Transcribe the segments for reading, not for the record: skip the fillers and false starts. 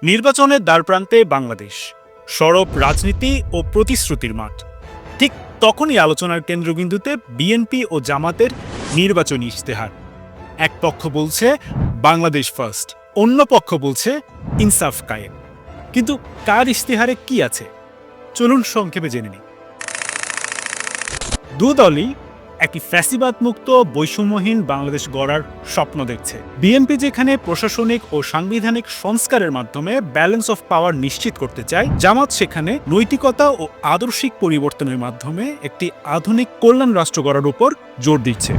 নির্বাচনের দ্বারপ্রান্তে বাংলাদেশ, সরব রাজনীতি ও প্রতিশ্রুতির মাঠ। ঠিক তখনই আলোচনার কেন্দ্রবিন্দুতে বিএনপি ও জামাতের নির্বাচনী ইশতেহার। এক পক্ষ বলছে বাংলাদেশ ফার্স্ট, অন্য পক্ষ বলছে ইনসাফ কায়েম। কিন্তু কার ইশতেহারে কি আছে, চলুন সংক্ষেপে জেনে নিই। দুদলই একটি ফ্যাসিবাদ মুক্ত বৈষম্যহীন বাংলাদেশ গড়ার স্বপ্ন দেখছে। বিএনপি যেখানে প্রশাসনিক ও সাংবিধানিক সংস্কারের মাধ্যমে ব্যালেন্স অফ পাওয়ার নিশ্চিত করতে চায়, জামাত সেখানে নৈতিকতা ও আদর্শিক পরিবর্তনের মাধ্যমে একটি আধুনিক কল্যাণ রাষ্ট্র গড়ার উপর জোর দিচ্ছে।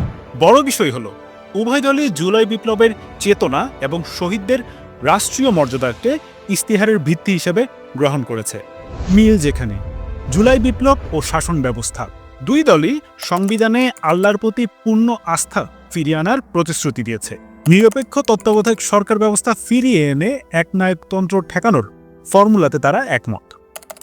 বড় বিষয় হলো, উভয় দলই জুলাই বিপ্লবের চেতনা এবং শহীদদের রাষ্ট্রীয় মর্যাদাকে ইশতেহারের ভিত্তি হিসেবে গ্রহণ করেছে। মিল যেখানে জুলাই বিপ্লব ও শাসন ব্যবস্থা, দুই দলই সংবিধানে আল্লাহর প্রতি পূর্ণ আস্থা ফিরিয়ে আনার প্রতিশ্রুতি দিয়েছে। নিরপেক্ষ তত্ত্বাবধায়ক সরকার ব্যবস্থা ফিরিয়ে এনে একনায়কতন্ত্র ঠেকানোর ফর্মুলাতে তারা একমত।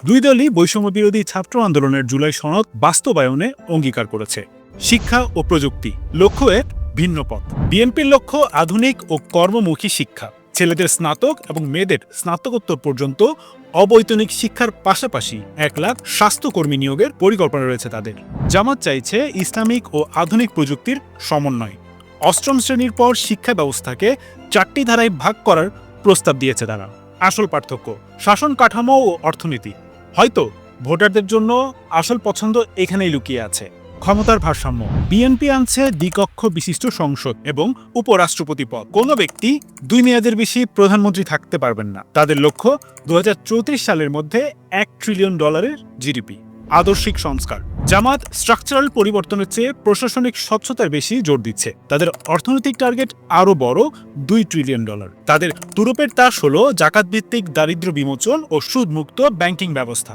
দুই দলই বৈষম্য বিরোধী ছাত্র আন্দোলনের জুলাই সনদ বাস্তবায়নে অঙ্গীকার করেছে। শিক্ষা ও প্রযুক্তি, লক্ষ্য এক ভিন্ন পথ। বিএনপির লক্ষ্য আধুনিক ও কর্মমুখী শিক্ষা, ছেলেদের স্নাতক এবং মেয়েদের স্নাতকোত্তর পর্যন্ত অবৈতনিক শিক্ষার পাশাপাশি 1 লাখ স্বাস্থ্যকর্মী নিয়োগের পরিকল্পনা রয়েছে তাদের। জামাত চাইছে ইসলামিক ও আধুনিক প্রযুক্তির সমন্বয়। অষ্টম শ্রেণীর পর শিক্ষা ব্যবস্থাকে 4টি ধারায় ভাগ করার প্রস্তাব দিয়েছে তারা। আসল পার্থক্য শাসন কাঠামো ও অর্থনীতি। হয়তো ভোটারদের জন্য আসল পছন্দ এখানেই লুকিয়ে আছে, ক্ষমতার ভারসাম্য। বিএনপি আনছে দ্বিকক্ষ বিশিষ্ট সংসদ এবং উপরাষ্ট্রপতি পদ। কোনো ব্যক্তি 2 মেয়াদের বেশি প্রধানমন্ত্রী থাকতে পারবেন না। তাদের লক্ষ্য 2034 সালের মধ্যে $1 ট্রিলিয়ন জিডিপি। আদর্শিক সংস্কার, জামাত স্ট্রাকচারাল পরিবর্তনের চেয়ে প্রশাসনিক স্বচ্ছতার বেশি জোর দিচ্ছে। তাদের অর্থনৈতিক টার্গেট আরও বড়, $2 ট্রিলিয়ন। তাদের তুরুপের তাস হল জাকাত ভিত্তিক দারিদ্র্য বিমোচন ও সুদমুক্ত ব্যাংকিং ব্যবস্থা।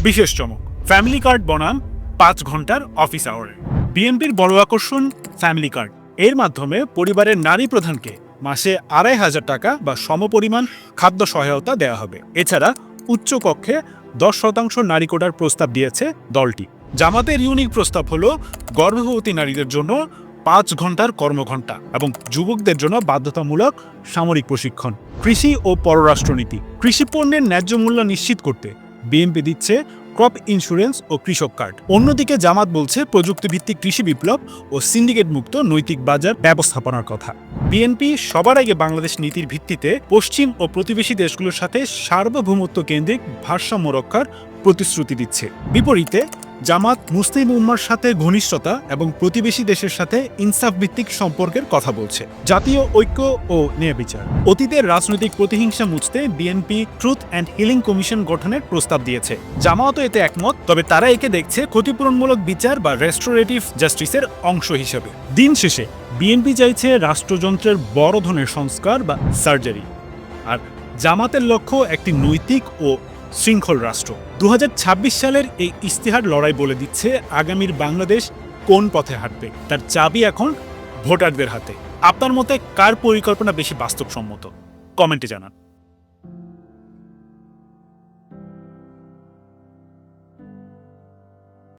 বিশেষ চমক, ফ্যামিলি কার্ড বনাম 5 ঘন্টার অফিস আওয়ারে। বিএনপির বড় আকর্ষণ ফ্যামিলি কার্ড। এর মাধ্যমে পরিবারের নারী প্রধানকে মাসে $2,500 বা সমপরিমাণ খাদ্য সহায়তা দেওয়া হবে। এছাড়া উচ্চ কক্ষে 10% নারী কোটার প্রস্তাব দিয়েছে দলটি। জামাতের ইউনিক প্রস্তাব হলো গর্ভবতী নারীদের জন্য 5 ঘন্টার কর্মঘণ্টা এবং যুবকদের জন্য বাধ্যতামূলক সামরিক প্রশিক্ষণ। কৃষি ও পররাষ্ট্রনীতি, কৃষি পণ্যের ন্যায্য মূল্য নিশ্চিত করতে বিএনপি দিচ্ছে ক্রপ ইন্স্যুরেন্স ও কৃষক কার্ড। অন্যদিকে জামাত বলছে প্রযুক্তিভিত্তিক কৃষি বিপ্লব ও সিন্ডিকেট মুক্ত নৈতিক বাজার ব্যবস্থাপনার কথা। বিএনপি সবার আগে বাংলাদেশ নীতির ভিত্তিতে পশ্চিম ও প্রতিবেশী দেশগুলোর সাথে সার্বভৌমত্ব কেন্দ্রিক ভারসাম্য রক্ষার প্রতিশ্রুতি দিচ্ছে। বিপরীতে জামাত মুসলিম উম্মার সাথে ঘনিষ্ঠতা এবং প্রতিবেশী দেশের সাথে ইনসাফ ভিত্তিক সম্পর্কের কথা বলছে। জাতীয় ঐক্য ও ন্যায় বিচার, অতীতের রাজনৈতিক প্রতিহিংসা মুছতে BNP truth and healing commission গঠনের প্রস্তাব দিয়েছে। জামাতও এতে একমত, তবে তারা একে দেখছে ক্ষতিপূরণমূলক বিচার বা রেস্টোরেটিভ জাস্টিসের অংশ হিসেবে। দিন শেষে বিএনপি চাইছে রাষ্ট্রযন্ত্রের বড় ধরনের সংস্কার বা সার্জারি, আর জামাতের লক্ষ্য একটি নৈতিক ও শৃঙ্খল রাষ্ট্র। 2026 সালের এই ইশতেহার লড়াই বলে দিচ্ছে আগামীর বাংলাদেশ কোন পথে হাঁটবে। তার চাবি এখন ভোটারদের হাতে। আপনার মতে কার পরিকল্পনা বেশি বাস্তবসম্মত? কমেন্টে জানান।